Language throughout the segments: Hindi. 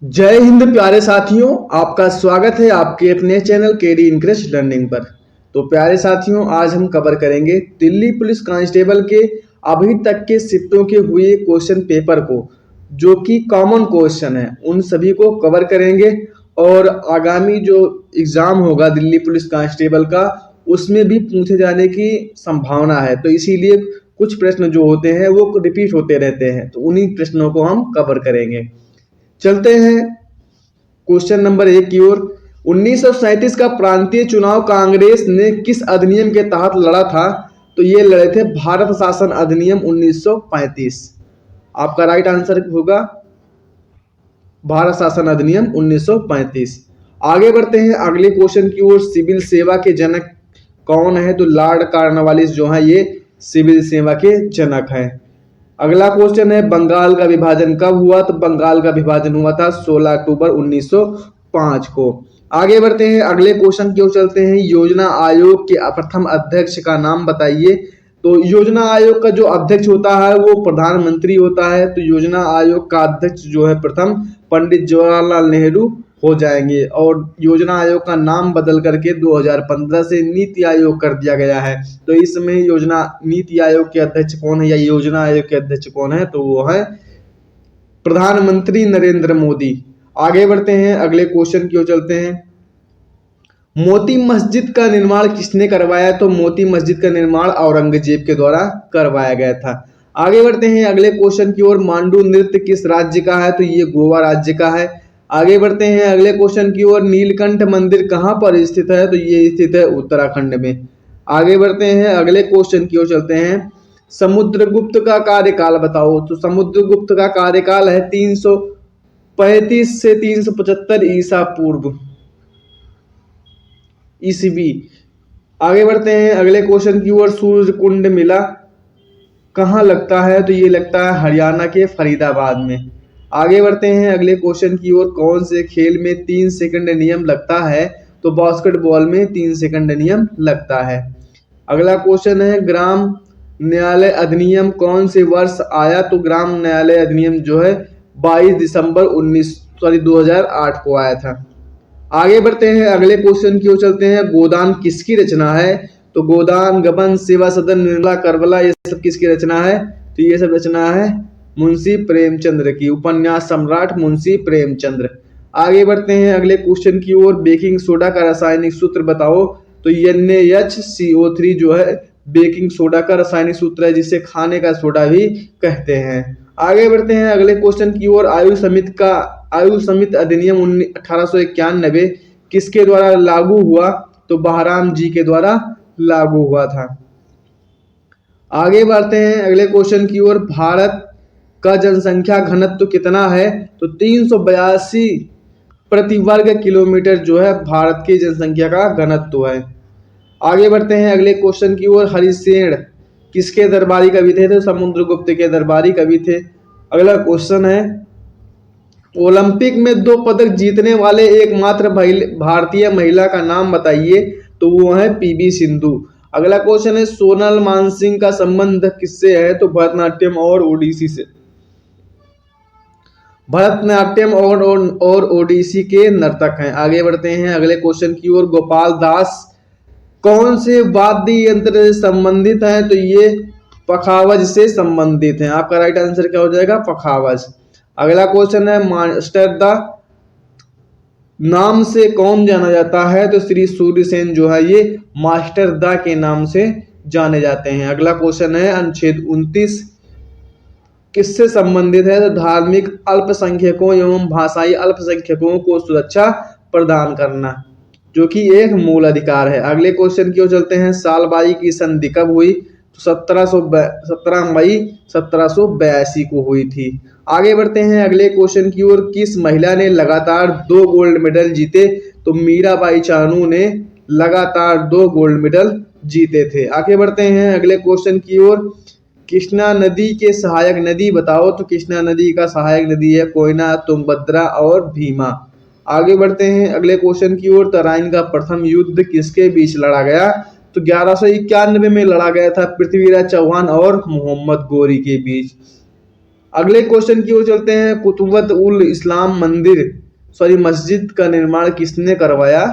जय हिंद प्यारे साथियों, आपका स्वागत है आपके अपने चैनल केडी इंक्रेज लर्निंग पर। तो प्यारे साथियों, आज हम कवर करेंगे दिल्ली पुलिस कांस्टेबल के अभी तक के शिफ्टों के हुए क्वेश्चन पेपर को, जो कि कॉमन क्वेश्चन है, उन सभी को कवर करेंगे। और आगामी जो एग्जाम होगा दिल्ली पुलिस कांस्टेबल का, उसमें भी पूछे जाने की संभावना है। तो इसीलिए कुछ प्रश्न जो होते हैं वो रिपीट होते रहते हैं, तो उन्हीं प्रश्नों को हम कवर करेंगे। चलते हैं क्वेश्चन नंबर 1 की ओर। 1937 का प्रांतीय चुनाव कांग्रेस ने किस अधिनियम के तहत लड़ा था? तो ये लड़े थे भारत शासन अधिनियम 1935। आपका राइट आंसर होगा भारत शासन अधिनियम 1935। आगे बढ़ते हैं अगले क्वेश्चन की ओर। सिविल सेवा के जनक कौन है? तो लॉर्ड कॉर्नवालिस जो है ये सिविल सेवा के जनक हैं। अगला क्वेश्चन है बंगाल का विभाजन कब हुआ? तो बंगाल का विभाजन हुआ था 16 अक्टूबर 1905 को। आगे बढ़ते हैं अगले क्वेश्चन की ओर चलते हैं। योजना आयोग के प्रथम अध्यक्ष का नाम बताइए। तो योजना आयोग का जो अध्यक्ष होता है वो प्रधानमंत्री होता है। तो योजना आयोग का अध्यक्ष जो है प्रथम पंडित जवाहरलाल नेहरू हो जाएंगे। और योजना आयोग का नाम बदल करके 2015 से नीति आयोग कर दिया गया है। तो इसमें योजना नीति आयोग के अध्यक्ष कौन है या योजना आयोग के अध्यक्ष कौन है? तो वो है प्रधानमंत्री नरेंद्र मोदी। आगे बढ़ते हैं अगले क्वेश्चन की ओर चलते हैं। मोती मस्जिद का निर्माण किसने करवाया? तो मोती मस्जिद का निर्माण औरंगजेब के द्वारा करवाया गया था। आगे बढ़ते हैं अगले क्वेश्चन की ओर। मांडू नृत्य किस राज्य का है? तो ये गोवा राज्य का है। आगे बढ़ते हैं अगले क्वेश्चन की ओर। नीलकंठ मंदिर कहाँ पर स्थित है? तो ये स्थित है उत्तराखंड में। आगे बढ़ते हैं अगले क्वेश्चन की ओर चलते हैं। समुद्रगुप्त का कार्यकाल बताओ। तो समुद्रगुप्त का कार्यकाल है 335 से 375 ईसा पूर्व ईसवी। आगे बढ़ते हैं अगले क्वेश्चन की ओर। सूर्य कुंड मेला कहाँ लगता है? तो ये लगता है हरियाणा के फरीदाबाद में। आगे बढ़ते हैं अगले क्वेश्चन की ओर। कौन से खेल में 3 सेकंड नियम लगता है? तो बास्केटबॉल में 3 सेकंड नियम लगता है। अगला क्वेश्चन है ग्राम न्यायालय अधिनियम कौन से वर्ष आया? तो ग्राम न्यायालय अधिनियम जो है 22 दिसंबर 2008 को आया था। आगे बढ़ते हैं अगले क्वेश्चन की ओर चलते हैं। गोदान किसकी रचना है? तो गोदान, गबन, सेवा सदन, निर्मला, करबला, ये सब किसकी रचना है? तो ये सब रचना है मुंशी प्रेमचंद्र की। उपन्यास सम्राट मुंशी प्रेमचंद्र। आगे बढ़ते हैं अगले क्वेश्चन की ओर। बेकिंग सोडा का रासायनिक सूत्र बताओ। तो NaHCO3 जो है बेकिंग सोडा का रासायनिक सूत्र है, जिसे खाने का सोडा भी कहते हैं। आगे बढ़ते हैं अगले क्वेश्चन की ओर। आयु समिति अधिनियम 1891 किसके द्वारा लागू हुआ? तो बहराम जी के द्वारा लागू हुआ था। आगे बढ़ते हैं अगले क्वेश्चन की ओर। भारत का जनसंख्या घनत्व कितना है? तो 382 प्रति वर्ग किलोमीटर जो है भारत की जनसंख्या का घनत्व है। आगे बढ़ते हैं अगले क्वेश्चन की ओर। हरिसेन किसके दरबारी कवि थे? तो समुद्रगुप्त के दरबारी कवि थे। अगला क्वेश्चन है ओलंपिक में 2 पदक जीतने वाले एकमात्र भारतीय महिला का नाम बताइए। तो वो है PV सिंधु। अगला क्वेश्चन है सोनल मानसिंह का संबंध किससे है? तो भरतनाट्यम और ओडिसी से। भरतनाट्यम और ओडिसी के नर्तक हैं। आगे बढ़ते हैं अगले क्वेश्चन की ओर। गोपाल दास कौन से वाद्य यंत्र से संबंधित है? तो ये पखावज से संबंधित हैं। आपका राइट आंसर क्या हो जाएगा? पखावज। अगला क्वेश्चन है मास्टर द नाम से कौन जाना जाता है? तो श्री सूर्यसेन जो है ये मास्टर द के नाम से जाने जाते हैं। अगला क्वेश्चन है अनुच्छेद 29 किससे संबंधित है? तो धार्मिक अल्पसंख्यकों एवं भाषाई अल्पसंख्यकों को सुरक्षा प्रदान करना, जो कि एक मूल अधिकार है। अगले क्वेश्चन की ओर चलते हैं। सालबाई की संधि कब हुई? तो 17 मई 1782 को हुई थी। आगे बढ़ते हैं अगले क्वेश्चन की ओर। किस महिला ने लगातार 2 गोल्ड मेडल जीते? तो मीराबाई चानू ने लगातार 2 गोल्ड मेडल जीते थे। आगे बढ़ते हैं अगले क्वेश्चन की ओर। कृष्णा नदी के सहायक नदी बताओ। तो कृष्णा नदी का सहायक नदी है कोयना, तुंगभद्रा और भीमा। आगे बढ़ते हैं अगले क्वेश्चन की ओर। तराइन का प्रथम युद्ध किसके बीच लड़ा गया? तो 1191 में लड़ा गया था पृथ्वीराज चौहान और मोहम्मद गोरी के बीच। अगले क्वेश्चन की ओर चलते हैं। कुतुबत उल इस्लाम मस्जिद का निर्माण किसने करवाया?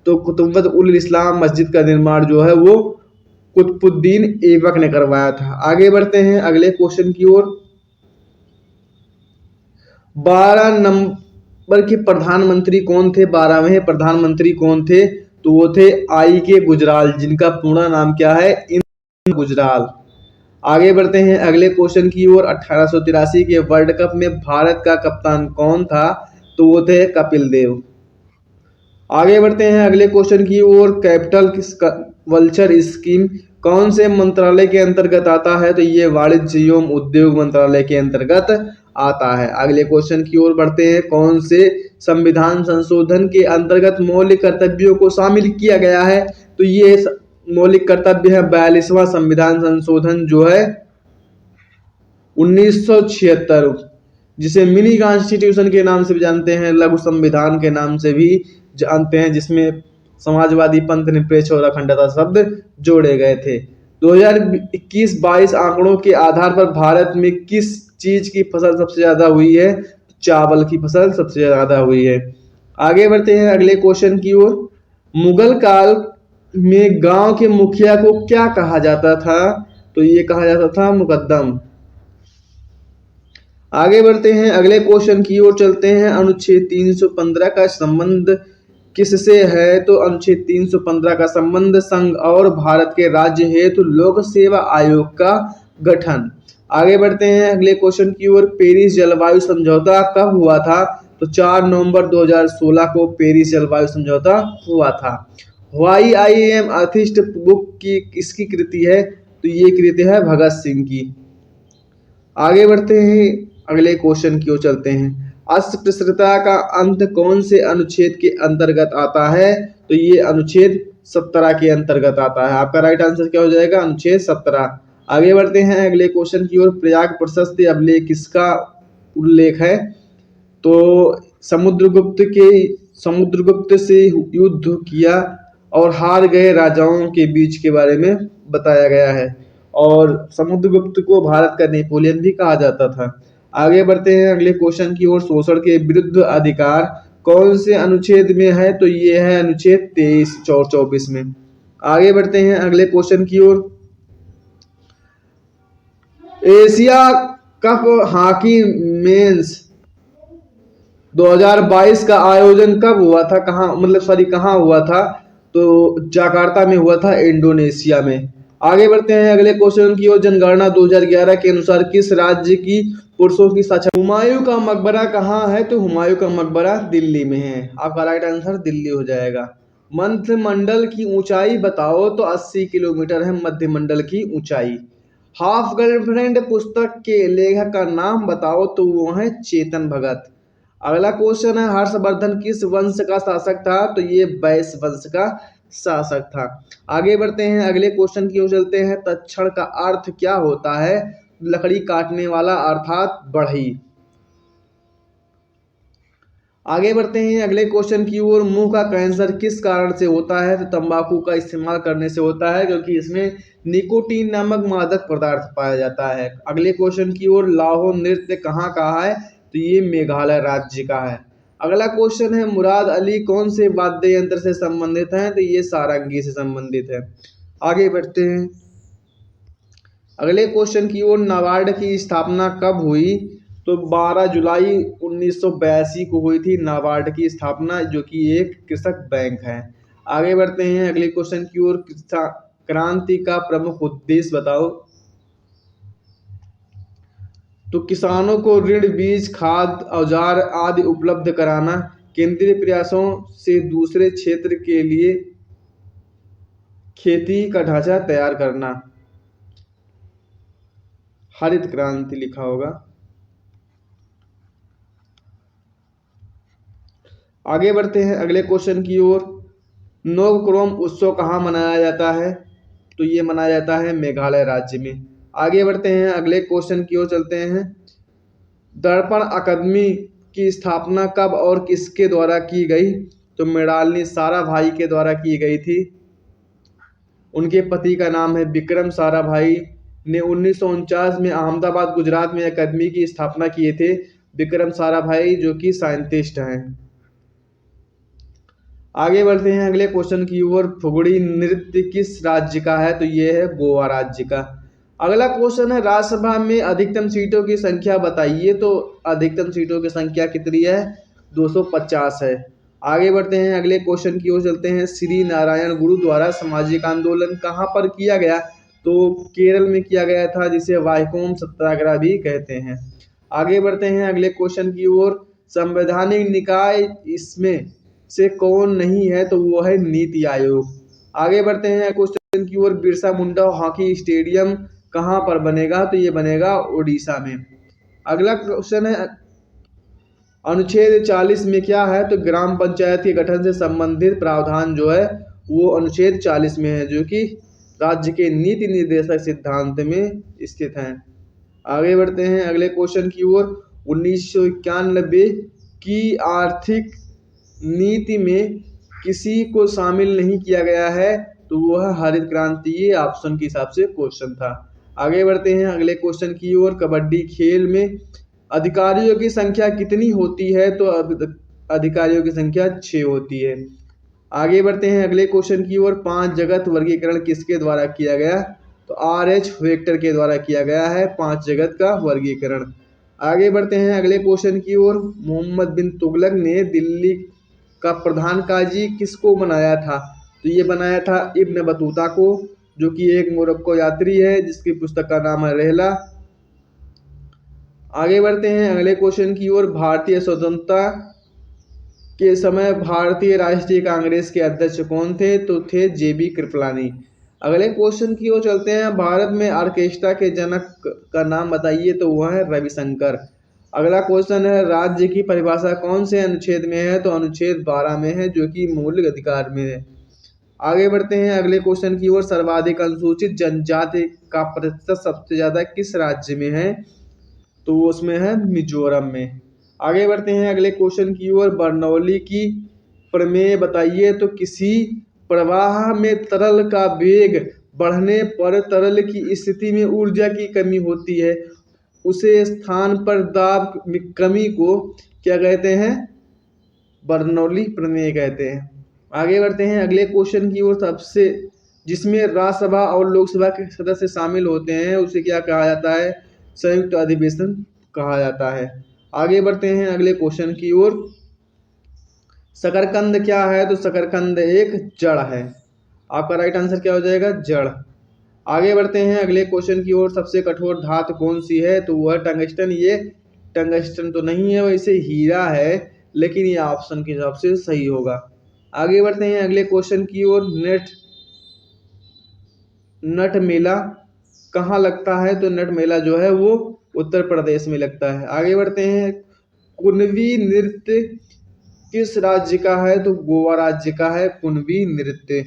तो कुतुबत उल इस्लाम मस्जिद का निर्माण जो है वो कुतुबुद्दीन ऐबक ने करवाया था। आगे बढ़ते हैं अगले क्वेश्चन की ओर। 12 नंबर के प्रधानमंत्री कौन थे? 12वें प्रधानमंत्री कौन थे? तो वो थे आई के गुजराल, जिनका पूरा नाम क्या है? इंद्र गुजराल। आगे बढ़ते हैं अगले क्वेश्चन की ओर। 1883 के वर्ल्ड कप में भारत का कप्तान कौन था? तो वो थे कपिल देव। आगे बढ़ते हैं अगले क्वेश्चन की ओर। कैपिटल वल्चर स्कीम कौन से मंत्रालय के अंतर्गत आता है? तो ये वाणिज्य एवं उद्योग मंत्रालय के अंतर्गत आता है। अगले क्वेश्चन की ओर बढ़ते हैं। कौन से संविधान संशोधन के अंतर्गत मौलिक कर्तव्यों को शामिल किया गया है? तो ये मौलिक कर्तव्य है 42वां संविधान संशोधन जो है 1976, जिसे मिनी कॉन्स्टिट्यूशन के नाम से भी जानते हैं, लघु संविधान के नाम से भी जानते हैं, जिसमें समाजवादी पंथ निरपेक्ष और अखंडता शब्द जोड़े गए थे। 2021-22 आंकड़ों के आधार पर भारत में किस चीज की फसल सबसे ज्यादा हुई है? चावल की फसल सबसे ज्यादा हुई है। आगे बढ़ते हैं अगले क्वेश्चन की ओर। मुगल काल में गांव के मुखिया को क्या कहा जाता था? तो ये कहा जाता था मुकद्दम। आगे बढ़ते हैं अगले क्वेश्चन की ओर चलते हैं। अनुच्छेद 315 का संबंध किससे है? तो अनुच्छेद 315 का संबंध संघ और भारत के राज्य हेतु लोक सेवा आयोग का गठन। आगे बढ़ते हैं अगले क्वेश्चन की ओर। पेरिस जलवायु समझौता कब हुआ था? तो 4 नवंबर 2016 को पेरिस जलवायु समझौता हुआ था। व्हाई आई एम अथिस्ट बुक की किसकी कृति है? तो ये कृति है भगत सिंह की। आगे बढ़ते हैं अगले क्वेश्चन की ओर चलते हैं। अस्पृश्यता का अंत कौन से अनुच्छेद के अंतर्गत आता है? तो ये अनुच्छेद 17 के अंतर्गत आता है। आपका राइट आंसर क्या हो जाएगा? अनुच्छेद 17। आगे बढ़ते हैं अगले क्वेश्चन की ओर। प्रयाग प्रशस्ति अभिलेख किसका उल्लेख है? तो समुद्रगुप्त से युद्ध किया और हार गए राजाओं के बीच के बारे में बताया गया है, और समुद्रगुप्त को भारत का नेपोलियन भी कहा जाता था। आगे बढ़ते हैं अगले क्वेश्चन की ओर। शोषण के विरुद्ध अधिकार कौन से अनुच्छेद में है? तो ये है अनुच्छेद 23 और 24 में। आगे बढ़ते हैं अगले क्वेश्चन की ओर। एशिया कप हॉकी मेंस 2022 का आयोजन कब हुआ था? कहाँ हुआ था? तो जाकार्ता में हुआ था, इंडोनेशिया में। आगे बढ़ते हैं अगले क्वेश्चन की ओर। जनगणना 2011 के अनुसार किस राज्य की पुरुषों की साक्षरता? हुमायूं का मकबरा कहाँ है? तो हुमायूं का मकबरा दिल्ली में है। आपका राइट आंसर दिल्ली हो जाएगा। मंत्रिमंडल की ऊंचाई बताओ? तो 80 किलोमीटर है मंत्रिमंडल की ऊंचाई। हाफ गर्लफ्रेंड पुस्तक के लेखक का नाम बताओ? तो वो है चेतन भगत। अगला क्वेश्चन है। हर्षवर्धन किस वंश का शासक था? तो ये वैश्य वंश का शासक था। आगे बढ़ते हैं अगले क्वेश्चन की ओर चलते हैं। तक्षण का अर्थ क्या होता है? लकड़ी काटने वाला अर्थात बढ़ई। आगे बढ़ते हैं अगले क्वेश्चन की ओर। मुंह का कैंसर किस कारण से होता है? तो तंबाकू का इस्तेमाल करने से होता है, क्योंकि इसमें निकोटीन नामक मादक पदार्थ पाया जाता है। अगले क्वेश्चन की ओर। लाहो नृत्य कहाँ का है? तो ये मेघालय राज्य का है। अगला क्वेश्चन है। मुराद अली कौन से वाद्य यंत्र से संबंधित है? तो ये सारंगी से संबंधित है। आगे बढ़ते हैं अगले क्वेश्चन की ओर। नाबार्ड की स्थापना कब हुई? तो 12 जुलाई 1982 को हुई थी नाबार्ड की स्थापना, जो कि एक कृषक बैंक है। आगे बढ़ते हैं अगले क्वेश्चन की ओर। क्रांति का प्रमुख उद्देश्य बताओ? तो किसानों को ऋण, बीज, खाद, औजार आदि उपलब्ध कराना, केंद्रीय प्रयासों से दूसरे क्षेत्र के लिए खेती का ढांचा तैयार करना। हरित क्रांति लिखा होगा। आगे बढ़ते हैं अगले क्वेश्चन की ओर। नोकरोम उत्सव कहाँ मनाया जाता है? तो ये मनाया जाता है मेघालय राज्य में। आगे बढ़ते हैं अगले क्वेश्चन की ओर चलते हैं। दर्पण अकादमी की स्थापना कब और किसके द्वारा की गई? तो मृणालिनी साराभाई के द्वारा की गई थी। उनके पति का नाम है विक्रम साराभाई, ने 1949 में अहमदाबाद गुजरात में अकादमी की स्थापना किए थे? विक्रम साराभाई, जो कि साइंटिस्ट हैं। आगे बढ़ते हैं अगले क्वेश्चन की ओर। फुगड़ी नृत्य किस राज्य का है? तो ये है गोवा राज्य का। अगला क्वेश्चन है, राज्यसभा में अधिकतम सीटों की संख्या बताइए। तो अधिकतम सीटों की संख्या कितनी है? 250 है। आगे बढ़ते हैं अगले क्वेश्चन की ओर चलते हैं। श्री नारायण गुरु द्वारा सामाजिक आंदोलन कहाँ पर किया गया? तो केरल में किया गया था, जिसे वाइकोम सत्याग्रह भी कहते हैं। आगे बढ़ते हैं अगले क्वेश्चन की ओर। संवैधानिक निकाय इसमें से कौन नहीं है? तो वो है नीति आयोग। आगे बढ़ते हैं क्वेश्चन की ओर। बिरसा मुंडा हॉकी स्टेडियम कहाँ पर बनेगा? तो ये बनेगा उड़ीसा में। अगला क्वेश्चन है, अनुच्छेद 40 में क्या है? तो ग्राम पंचायत के गठन से संबंधित प्रावधान जो है वो अनुच्छेद 40 में है, जो कि राज्य के नीति निर्देशक सिद्धांत में स्थित है। आगे बढ़ते हैं अगले क्वेश्चन की ओर। 1991 की आर्थिक नीति में किसी को शामिल नहीं किया गया है? तो वो है हरित क्रांति। ये ऑप्शन के हिसाब से क्वेश्चन था। आगे बढ़ते हैं अगले क्वेश्चन की ओर। कबड्डी खेल में अधिकारियों की संख्या कितनी होती है? तो अधिकारियों की संख्या 6 होती है। आगे बढ़ते हैं अगले क्वेश्चन की ओर। 5 जगत वर्गीकरण किसके द्वारा किया गया? तो RH वेक्टर के द्वारा किया गया है 5 जगत का वर्गीकरण। आगे बढ़ते हैं अगले क्वेश्चन की ओर। मोहम्मद बिन तुगलक ने दिल्ली का प्रधान काजी किसको बनाया था? तो ये बनाया था इब्न बतूता को, जो कि एक मोरक्को यात्री है, जिसकी पुस्तक का नाम है रहला। आगे बढ़ते हैं अगले क्वेश्चन की ओर। भारतीय स्वतंत्रता के समय भारतीय राष्ट्रीय कांग्रेस के अध्यक्ष कौन थे? तो थे JB कृपलानी। अगले क्वेश्चन की ओर चलते हैं। भारत में ऑर्केस्ट्रा के जनक का नाम बताइए। तो वह है रविशंकर। अगला क्वेश्चन है, राज्य की परिभाषा कौन से अनुच्छेद में है? तो अनुच्छेद 12 में है, जो कि मौलिक अधिकार में है। आगे बढ़ते हैं अगले क्वेश्चन की ओर। सर्वाधिक अनुसूचित जनजाति का प्रतिशत सबसे ज्यादा किस राज्य में है? तो उसमें है मिजोरम में। आगे बढ़ते हैं अगले क्वेश्चन की ओर। बर्नौली की प्रमेय बताइए। तो किसी प्रवाह में तरल का वेग बढ़ने पर तरल की स्थिति में ऊर्जा की कमी होती है, उसे स्थान पर दाब कमी को क्या कहते हैं? बर्नौली प्रमेय कहते हैं। आगे बढ़ते हैं अगले क्वेश्चन की ओर। सबसे जिसमें राज्यसभा और लोकसभा के सदस्य शामिल होते हैं, उसे क्या कहा जाता है? संयुक्त अधिवेशन कहा जाता है। आगे बढ़ते हैं अगले क्वेश्चन की ओर। शकरकंद क्या है? तो शकरकंद एक जड़ है। आपका राइट आंसर क्या हो जाएगा? जड़। आगे बढ़ते हैं अगले क्वेश्चन की ओर। सबसे कठोर धातु कौन सी है? तो वह टंगस्टन। ये टंगस्टन तो नहीं है, वैसे हीरा है, लेकिन ये ऑप्शन के हिसाब से सही होगा। आगे बढ़ते हैं अगले क्वेश्चन की ओर। नट मेला कहाँ लगता है? तो नट मेला जो है वो उत्तर प्रदेश में लगता है। आगे बढ़ते हैं। कुणबी नृत्य किस राज्य का है? तो गोवा राज्य का है कुणबी नृत्य।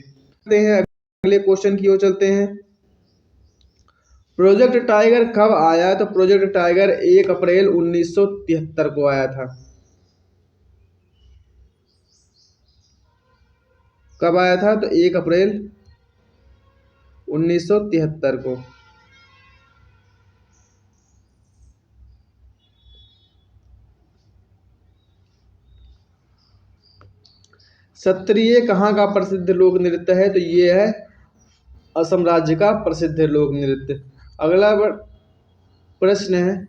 अगले क्वेश्चन की ओर चलते हैं। प्रोजेक्ट टाइगर कब आया? तो प्रोजेक्ट टाइगर 1 अप्रैल 1973 को आया था। कब आया था? तो 1 अप्रैल 1973 को। सत्रिय कहाँ का प्रसिद्ध लोक नृत्य है? तो ये है असम राज्य का प्रसिद्ध लोक नृत्य। अगला प्रश्न है,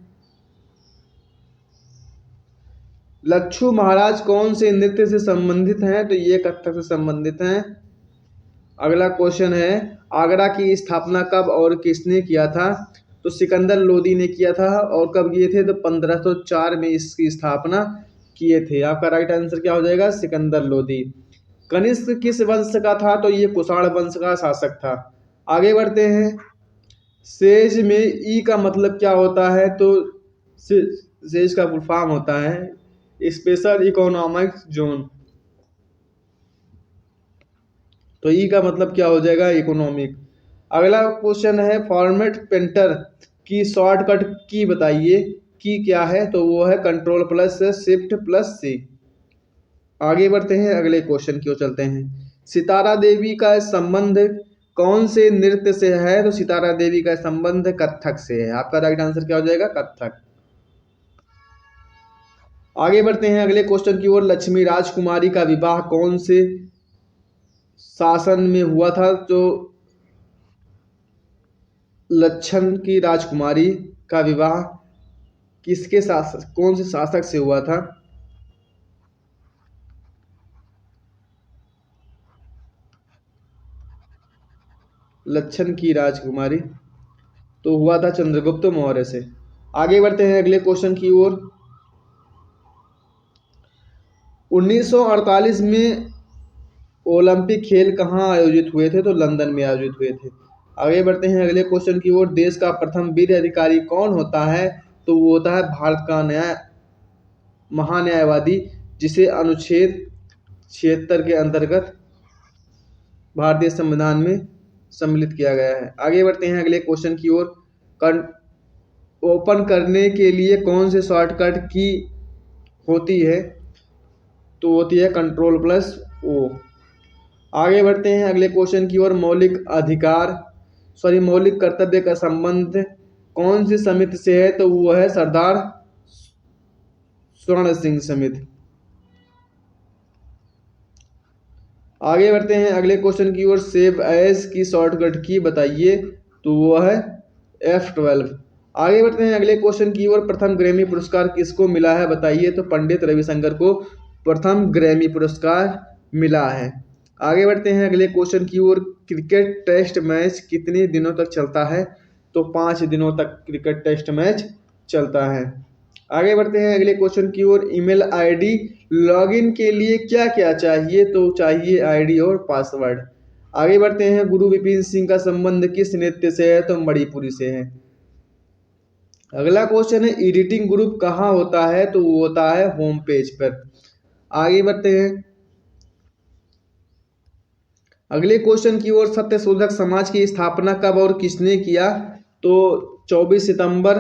लच्छू महाराज कौन से नृत्य से संबंधित हैं? तो ये कथक से संबंधित हैं। अगला क्वेश्चन है, आगरा की स्थापना कब और किसने किया था? तो सिकंदर लोदी ने किया था। और कब किए थे? तो 1504 में इसकी स्थापना किए थे। आपका राइट आंसर क्या हो जाएगा? सिकंदर लोदी। कनिष्क किस वंश का था? तो ये कुषाण वंश का शासक था। आगे बढ़ते हैं। सेज में ई का मतलब क्या होता है? तो सेज का फुल फॉर्म होता है स्पेशल इकोनॉमिक जोन। तो ई का मतलब क्या हो जाएगा? इकोनॉमिक। अगला क्वेश्चन है, फॉर्मेट पेंटर की शॉर्टकट की बताइए। की क्या है? तो वो है Ctrl+Shift+C। आगे बढ़ते हैं अगले क्वेश्चन की ओर चलते हैं। सितारा देवी का संबंध कौन से नृत्य से है? तो सितारा देवी का संबंध कथक से है। आपका राइट आंसर क्या हो जाएगा? कथक। आगे बढ़ते हैं अगले क्वेश्चन की ओर। लक्ष्मी राजकुमारी का विवाह कौन से शासन में हुआ था? तो लक्षण की राजकुमारी का विवाह किसके शासक, कौन से शासक से हुआ था? लक्षण की राजकुमारी तो हुआ था चंद्रगुप्त मौर्य से। आगे बढ़ते हैं अगले क्वेश्चन की ओर। 1948 में ओलंपिक खेल कहाँ आयोजित हुए थे? तो लंदन में आयोजित हुए थे। आगे बढ़ते हैं अगले क्वेश्चन की ओर। देश का प्रथम वीर अधिकारी कौन होता है? तो वो होता है भारत का महान्यायवादी, जिसे अनुच्छेद 76 के अंतर्गत भारतीय संविधान में सम्मिलित किया गया है। आगे बढ़ते हैं अगले क्वेश्चन की ओर। ओपन करने के लिए कौन से शॉर्टकट की होती है? तो होती है Ctrl+O। आगे बढ़ते हैं अगले क्वेश्चन की ओर। मौलिक कर्तव्य का संबंध कौन सी समिति से है? तो वो है सरदार स्वर्ण सिंह समिति। आगे बढ़ते हैं अगले क्वेश्चन की ओर। सेव एज की शॉर्टकट की बताइए, तो वो है F12। आगे बढ़ते हैं अगले क्वेश्चन की ओर। प्रथम ग्रैमी पुरस्कार किसको मिला है? बताइए। तो पंडित रविशंकर को प्रथम ग्रैमी पुरस्कार मिला है। आगे बढ़ते हैं अगले क्वेश्चन की ओर। क्रिकेट टेस्ट मैच कितने दिनों तक चलता है? तो 5 दिनों तक क्रिकेट टेस्ट मैच चलता है। आगे बढ़ते हैं अगले क्वेश्चन की ओर। ईमेल आईडी लॉगिन के लिए क्या क्या चाहिए? तो चाहिए आईडी और पासवर्ड। आगे बढ़ते हैं। गुरु विपिन सिंह का संबंध किस नृत्य से है? तो मणिपुरी से है। अगला क्वेश्चन है एडिटिंग ग्रुप कहाँ होता है? तो वो होता है होम पेज पर। आगे बढ़ते हैं अगले क्वेश्चन की ओर। सत्यशोधक समाज की स्थापना कब और किसने किया? तो 24 सितंबर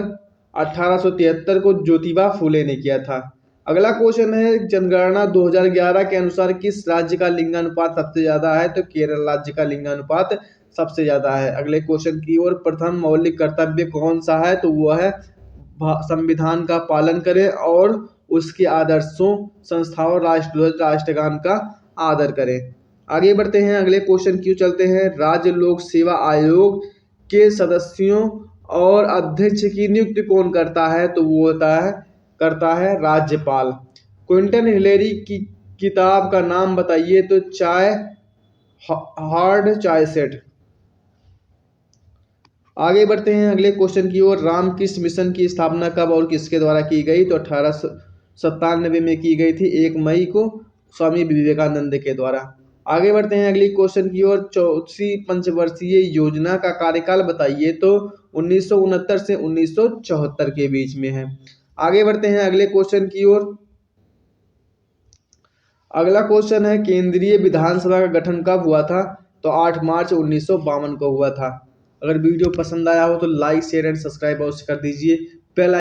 1873 को ज्योतिबा फूले ने किया था। अगला क्वेश्चन है जनगणना 2011 के अनुसार किस राज्य का लिंगानुपात सबसे ज्यादा है? तो केरल राज्य का लिंगानुपात सबसे ज्यादा है। अगले क्वेश्चन की ओर। प्रथम मौलिक कर्तव्य कौन सा है? तो वो है संविधान का पालन करें और उसके आदर्शों, संस्थाओं, राष्ट्रध्वज, राष्ट्रगान का आदर करें। आगे बढ़ते हैं अगले क्वेश्चन की चलते हैं। राज्य लोक सेवा आयोग के सदस्यों और अध्यक्ष की नियुक्ति कौन करता है? तो वो करता है राज्यपाल। क्विंटन हिलेरी की किताब का नाम बताइए। तो हार्ड चाय सेट। आगे बढ़ते हैं अगले क्वेश्चन की ओर। रामकृष्ण मिशन की स्थापना कब और किसके द्वारा की गई? तो 1897 में की गई थी, 1 मई को, स्वामी विवेकानंद के द्वारा। आगे बढ़ते हैं अगली क्वेश्चन की ओर। चौथी पंचवर्षीय योजना का कार्यकाल बताइए। तो 1969 से 1974 के बीच में है। आगे बढ़ते हैं अगले क्वेश्चन की ओर। अगला क्वेश्चन है केंद्रीय विधानसभा का गठन कब हुआ था? तो 8 मार्च 1952 को हुआ था। अगर वीडियो पसंद आया हो तो लाइक, शेयर एंड सब्सक्राइब अवश्य कर दीजिए।